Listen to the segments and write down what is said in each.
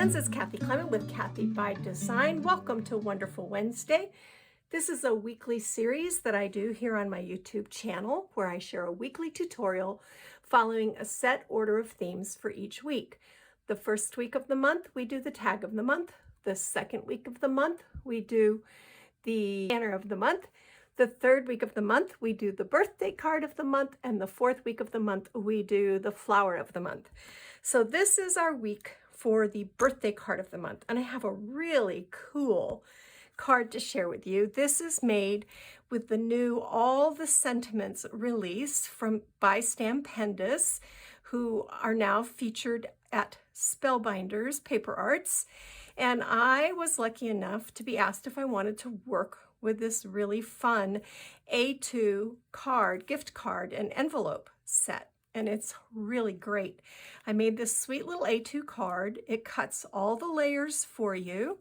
friends, it's Kathy Clement with Kathy by Design. Welcome to Wonderful Wednesday. This is a weekly series that I do here on my YouTube channel where I share a weekly tutorial following a set order of themes for each week. The first week of the month, we do the tag of the month. The second week of the month, we do the banner of the month. The third week of the month, we do the birthday card of the month. And the fourth week of the month, we do the flower of the month. So this is our week for the birthday card of the month. And I have a really cool card to share with you. This is made with the new All the Sentiments release by Stampendous, who are now featured at Spellbinders Paper Arts. And I was lucky enough to be asked if I wanted to work with this really fun A2 card, gift card, and envelope set. And it's really great. I made this sweet little A2 card. It cuts all the layers for you.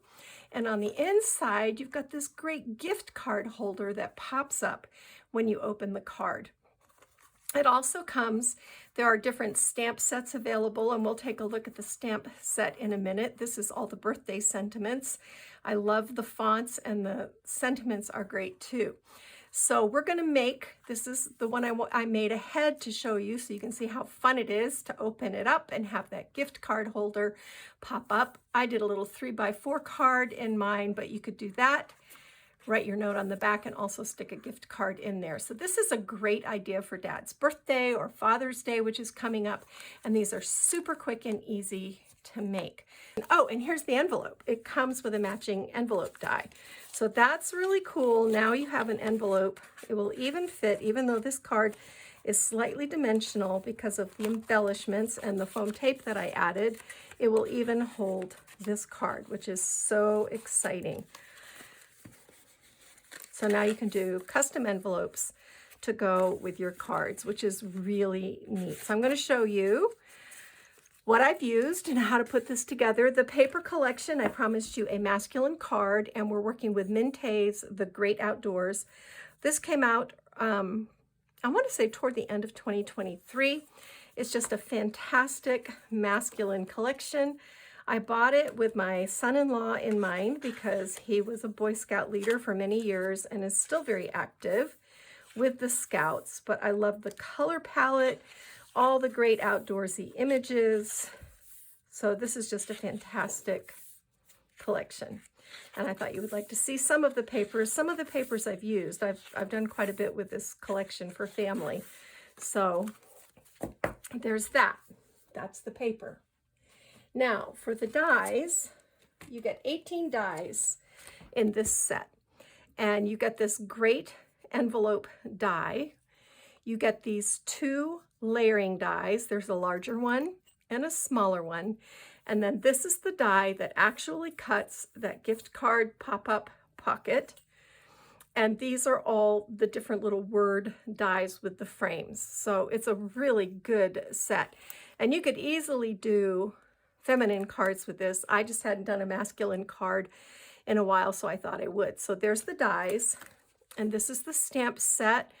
And on the inside, you've got this great gift card holder that pops up when you open the card. It also comes, there are different stamp sets available, and we'll take a look at the stamp set in a minute. This is all the birthday sentiments. I love the fonts, and the sentiments are great too. So we're going to make, this is the one I made ahead to show you so you can see how fun it is to open it up and have that gift card holder pop up. I did a little 3x4 card in mine, but you could do that. Write your note on the back and also stick a gift card in there. So this is a great idea for Dad's birthday or Father's Day, which is coming up. And these are super quick and easy to make. Oh, and here's the envelope. It comes with a matching envelope die. So that's really cool. Now you have an envelope. It will even fit, even though this card is slightly dimensional because of the embellishments and the foam tape that I added. It will even hold this card, which is so exciting. So now you can do custom envelopes to go with your cards, which is really neat. So I'm going to show you what I've used and how to put this together. The paper collection, I promised you a masculine card, and we're working with Mintay's The Great Outdoors. This came out, I want to say toward the end of 2023. It's just a fantastic masculine collection. I bought it with my son-in-law in mind because he was a Boy Scout leader for many years and is still very active with the Scouts. But I love the color palette, all the great outdoorsy images. So this is just a fantastic collection. And I thought you would like to see some of the papers. Some of the papers I've used. I've done quite a bit with this collection for family. So there's that. That's the paper. Now for the dies, you get 18 dies in this set. And you get this great envelope die. You get these two layering dies. There's a larger one and a smaller one. And then this is the die that actually cuts that gift card pop-up pocket. And these are all the different little word dies with the frames. So it's a really good set. And you could easily do feminine cards with this. I just hadn't done a masculine card in a while, so I thought I would. So there's the dies. And this is the stamp set.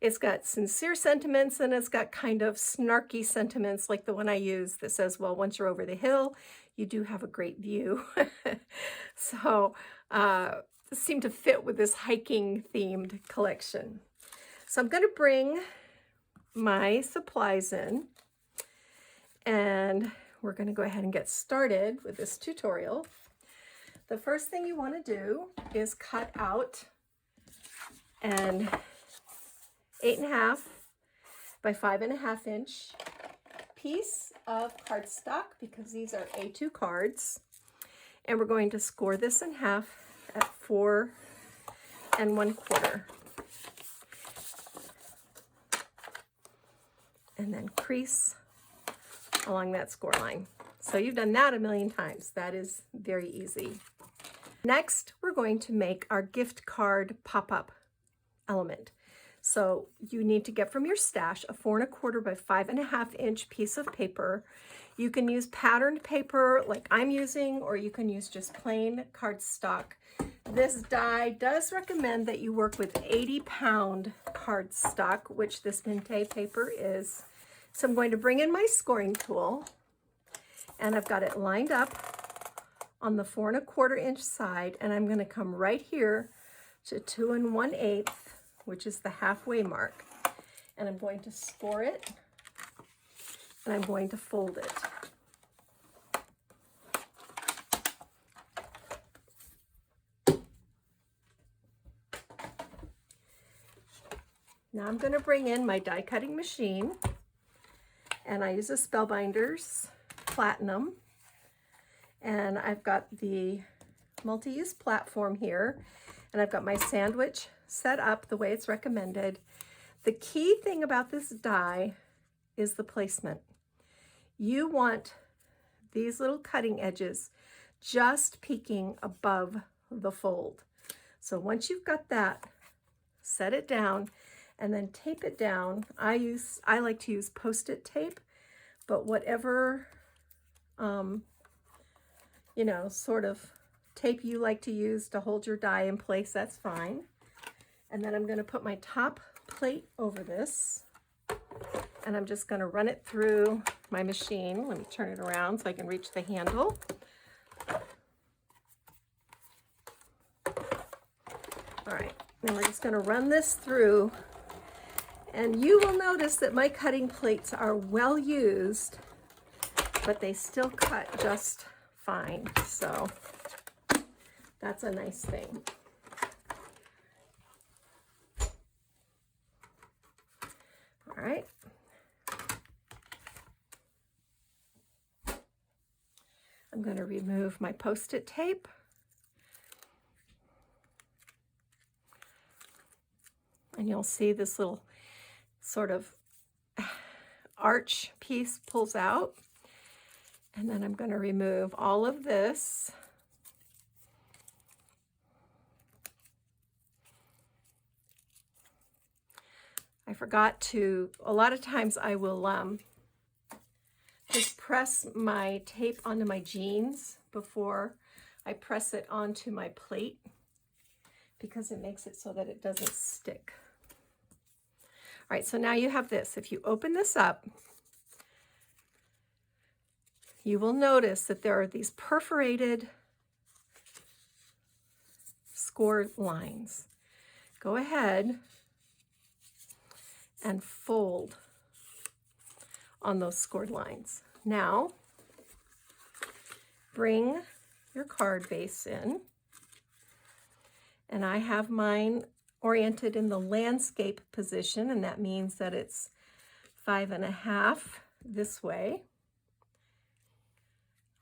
It's got sincere sentiments, and it's got kind of snarky sentiments like the one I used that says, well, once you're over the hill, you do have a great view. So this seemed to fit with this hiking themed collection. So I'm going to bring my supplies in, and we're going to go ahead and get started with this tutorial. The first thing you want to do is cut out an 8.5 by 5.5 inch piece of cardstock because these are A2 cards. And we're going to score this in half at 4 1/4. And then crease along that score line. So you've done that a million times. That is very easy. Next, we're going to make our gift card pop-up element. So you need to get from your stash a 4 1/4 by 5.5 inch piece of paper. You can use patterned paper like I'm using, or you can use just plain cardstock. This die does recommend that you work with 80-pound cardstock, which this Mintay paper is. So I'm going to bring in my scoring tool, and I've got it lined up on the 4 1/4 inch side, and I'm going to come right here to 2 1/8, which is the halfway mark. And I'm going to score it, and I'm going to fold it. Now I'm going to bring in my die cutting machine, and I use a Spellbinders Platinum, and I've got the multi-use platform here, and I've got my sandwich set up the way it's recommended. The key thing about this die is the placement. You want these little cutting edges just peeking above the fold. So once you've got that, set it down and then tape it down. I like to use Post-it tape, but whatever you know, sort of tape you like to use to hold your die in place, that's fine. And then I'm going to put my top plate over this, and I'm just going to run it through my machine. Let me turn it around so I can reach the handle. All right, and we're just going to run this through, and you will notice that my cutting plates are well used, but they still cut just fine. So that's a nice thing. All right. I'm going to remove my Post-it tape. And you'll see this little sort of arch piece pulls out. And then I'm going to remove all of this. I forgot to, a lot of times I will just press my tape onto my jeans before I press it onto my plate, because it makes it so that it doesn't stick. All right, so now you have this. If you open this up, you will notice that there are these perforated score lines. Go ahead and fold on those scored lines. Now, bring your card base in, and I have mine oriented in the landscape position, and that means that it's 5 1/2 this way.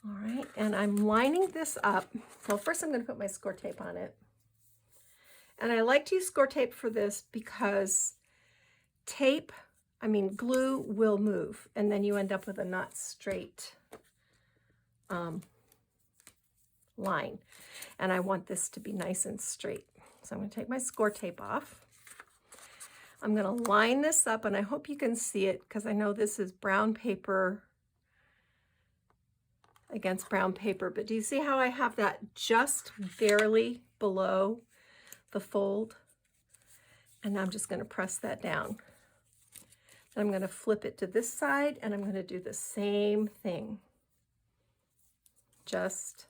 All right, and I'm lining this up. Well, first I'm going to put my score tape on it. And I like to use score tape for this because glue will move, and then you end up with a not straight line. And I want this to be nice and straight. So I'm going to take my score tape off. I'm going to line this up, and I hope you can see it because I know this is brown paper against brown paper, but do you see how I have that just barely below the fold? And I'm just going to press that down. And I'm going to flip it to this side, and I'm going to do the same thing, just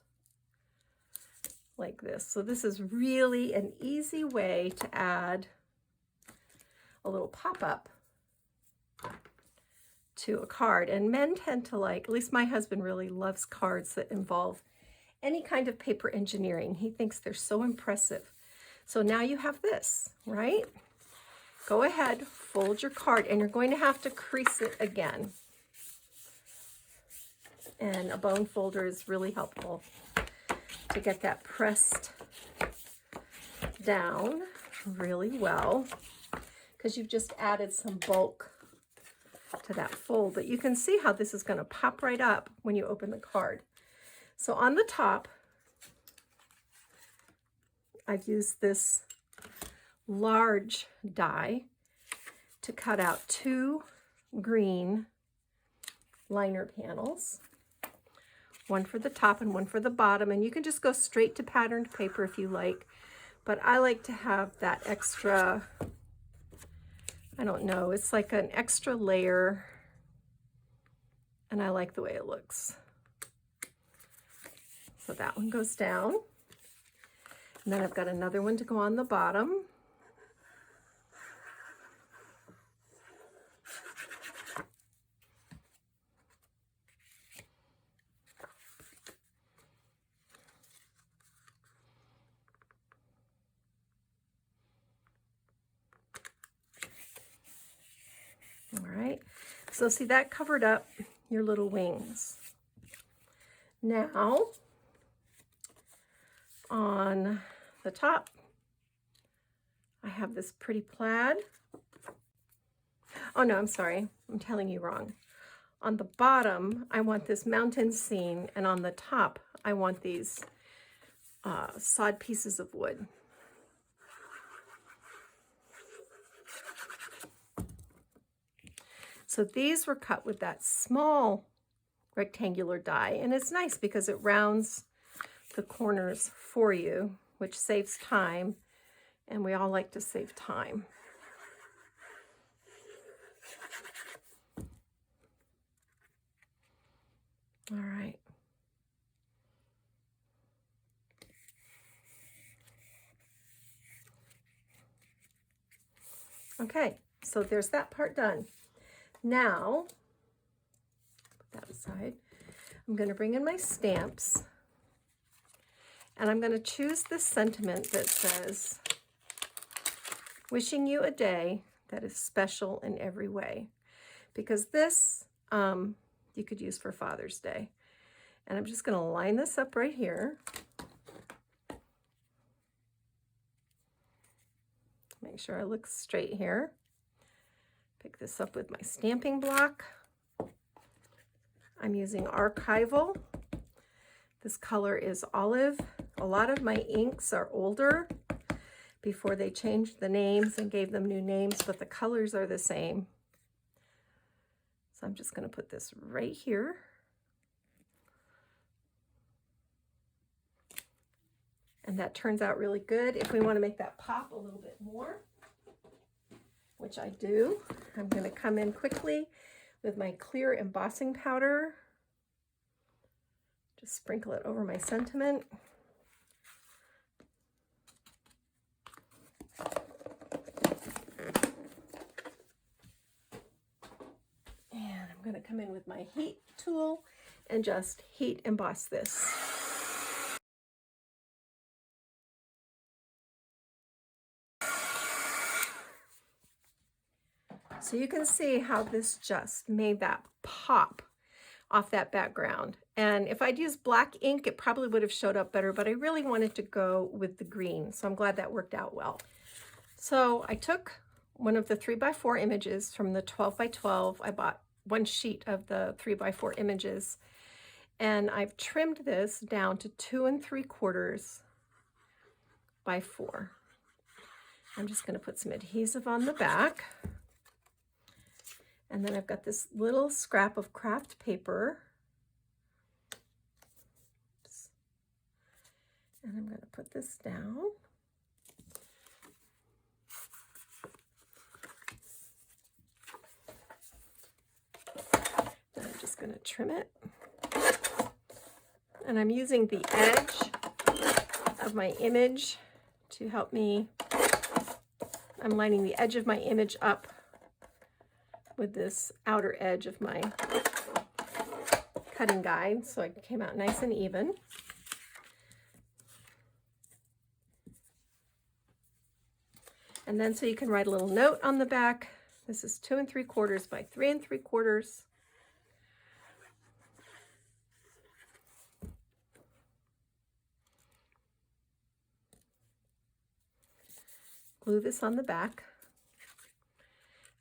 like this. So this is really an easy way to add a little pop-up to a card. And men tend to like, at least my husband really loves cards that involve any kind of paper engineering. He thinks they're so impressive. So now you have this, right? Go ahead, fold your card, and you're going to have to crease it again. And a bone folder is really helpful to get that pressed down really well, because you've just added some bulk to that fold. But you can see how this is going to pop right up when you open the card. So on the top, I've used this large die to cut out 2 green liner panels, one for the top and one for the bottom. And you can just go straight to patterned paper if you like, but I like to have that extra, I don't know, it's like an extra layer, and I like the way it looks. So that one goes down. And then I've got another one to go on the bottom. All right, so see, that covered up your little wings. Now, on the top, I have this pretty plaid. Oh no, I'm sorry, I'm telling you wrong. On the bottom, I want this mountain scene, and on the top, I want these sawed pieces of wood. So these were cut with that small rectangular die, and it's nice because it rounds the corners for you, which saves time, and we all like to save time. All right. Okay, so there's that part done. Now, put that aside. I'm going to bring in my stamps, and I'm going to choose this sentiment that says, wishing you a day that is special in every way, because this you could use for Father's Day. And I'm just going to line this up right here. Make sure I look straight here. Pick this up with my stamping block. I'm using Archival. This color is olive. A lot of my inks are older, before they changed the names and gave them new names, but the colors are the same. So I'm just going to put this right here. And that turns out really good. If we want to make that pop a little bit more, which I do, I'm going to come in quickly with my clear embossing powder. Just sprinkle it over my sentiment. And I'm going to come in with my heat tool and just heat emboss this. So you can see how this just made that pop off that background. And if I'd used black ink, it probably would have showed up better, but I really wanted to go with the green. So I'm glad that worked out well. So I took one of the 3x4 images from the 12x12. I bought one sheet of the 3x4 images, and I've trimmed this down to 2 3/4 by 4. I'm just going to put some adhesive on the back. And then I've got this little scrap of craft paper. Oops. And I'm going to put this down. And I'm just going to trim it. And I'm using the edge of my image to help me. I'm lining the edge of my image up with this outer edge of my cutting guide, so it came out nice and even. And then so you can write a little note on the back. This is 2 3/4 by 3 3/4. Glue this on the back.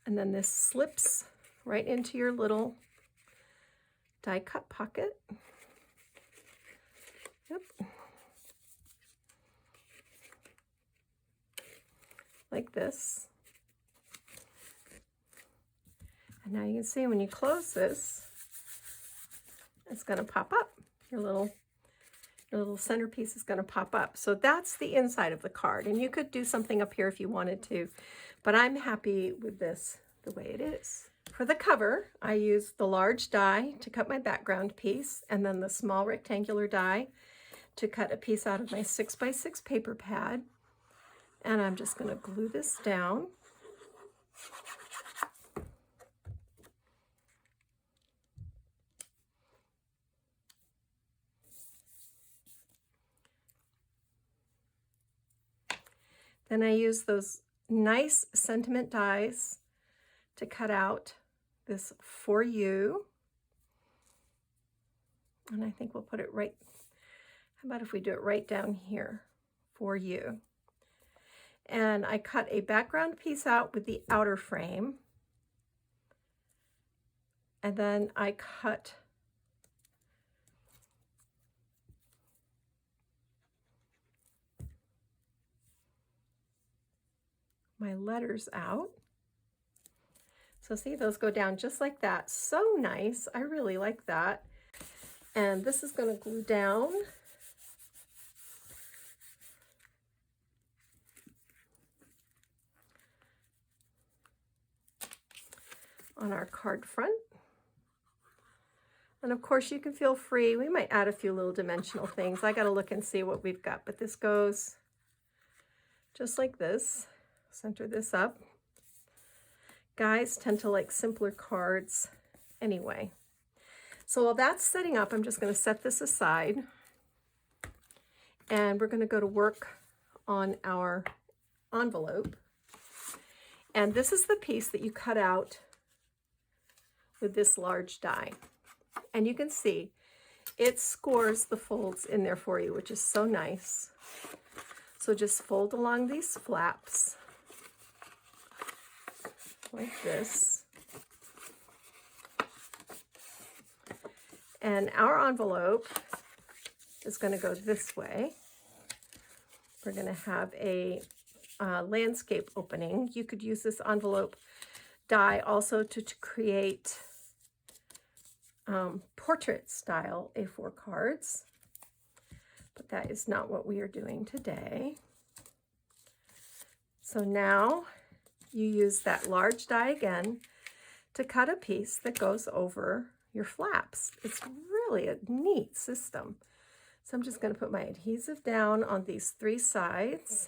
And then this slips right into your little die cut pocket. Yep. Like this. And now you can see when you close this, it's going to pop up. Your little centerpiece is going to pop up. So that's the inside of the card. And you could do something up here if you wanted to, but I'm happy with this the way it is. For the cover, I used the large die to cut my background piece, and then the small rectangular die to cut a piece out of my 6x6 paper pad, and I'm just going to glue this down. Then I use those nice sentiment dies to cut out this For You. And I think we'll put it right, how about if we do it right down here, For You. And I cut a background piece out with the outer frame. And then I cut my letters out. So see, those go down just like that. So nice. I really like that. And this is going to glue down. On our card front. And of course you can feel free. We might add a few little dimensional things. I got to look and see what we've got, but this goes just like this. Center this up. Guys tend to like simpler cards anyway. So while that's setting up, I'm just going to set this aside, and we're going to go to work on our envelope. And this is the piece that you cut out with this large die. And you can see it scores the folds in there for you, which is so nice. So just fold along these flaps like this. And our envelope is going to go this way. We're going to have a landscape opening. You could use this envelope die also to create portrait style A4 cards, but that is not what we are doing today. So now you use that large die again to cut a piece that goes over your flaps. It's really a neat system. So I'm just going to put my adhesive down on these three sides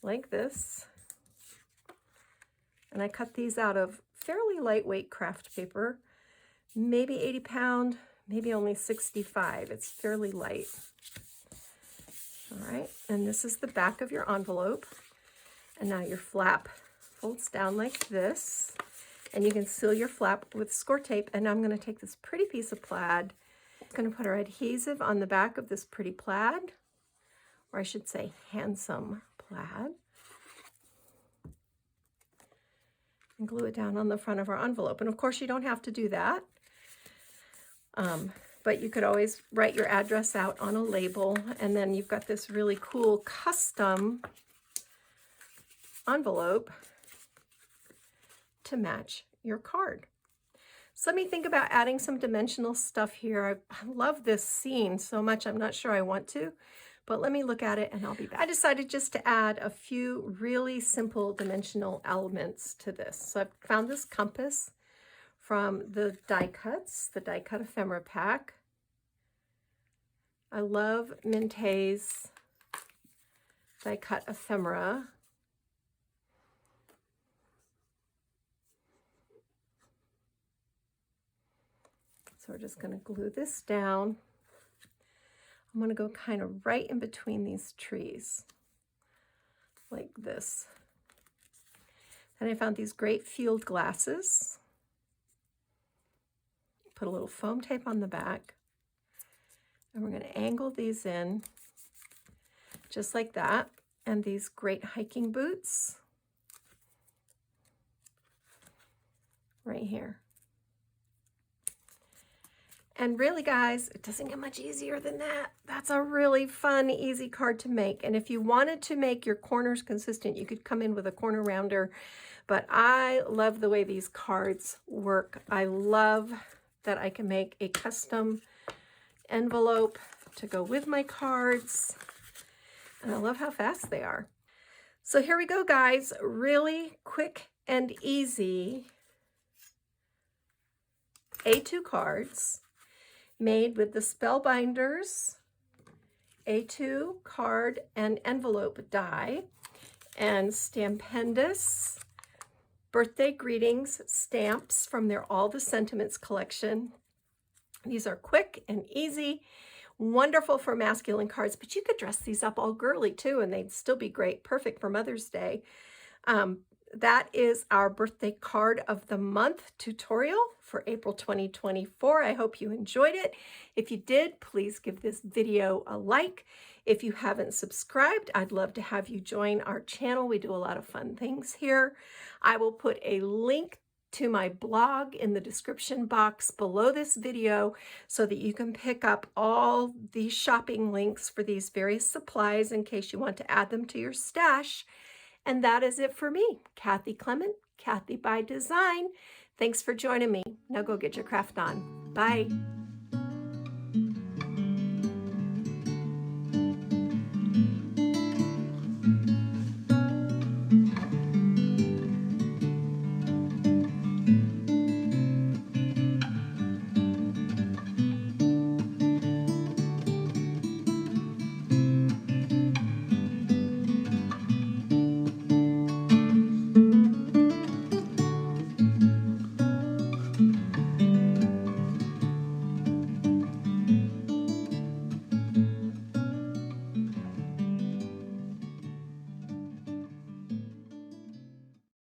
like this. And I cut these out of fairly lightweight craft paper, maybe 80 pound, maybe only 65. It's fairly light. All right, and this is the back of your envelope. And now your flap folds down like this. And you can seal your flap with score tape. And I'm going to take this pretty piece of plaid. I'm going to put our adhesive on the back of this pretty plaid, or I should say handsome plaid. And glue it down on the front of our envelope. And of course you don't have to do that. But you could always write your address out on a label, and then you've got this really cool custom envelope to match your card. So let me think about adding some dimensional stuff here. I love this scene so much, I'm not sure I want to, but let me look at it and I'll be back. I decided just to add a few really simple dimensional elements to this. So I've found this compass from the die cuts, the die cut ephemera pack. I love Mintay's die cut ephemera. So we're just going to glue this down. I'm going to go kind of right in between these trees, like this. And I found these great field glasses. Put a little foam tape on the back. And we're going to angle these in just like that. And these great hiking boots right here. And really, guys, it doesn't get much easier than that. That's a really fun, easy card to make. And if you wanted to make your corners consistent, you could come in with a corner rounder. But I love the way these cards work. I love that I can make a custom envelope to go with my cards. And I love how fast they are. So here we go, guys. Really quick and easy A2 cards made with the Spellbinders A2 card and envelope die, and Stampendous birthday greetings stamps from their All the Sentiments collection. These are quick and easy, wonderful for masculine cards, but you could dress these up all girly too, and they'd still be great, perfect for Mother's Day. That is our birthday card of the month tutorial for April 2024. I hope you enjoyed it. If you did, please give this video a like. If you haven't subscribed, I'd love to have you join our channel. We do a lot of fun things here. I will put a link to my blog in the description box below this video so that you can pick up all these shopping links for these various supplies in case you want to add them to your stash. And that is it for me, Kathy Clement, Kathy by Design. Thanks for joining me. Now go get your craft on. Bye.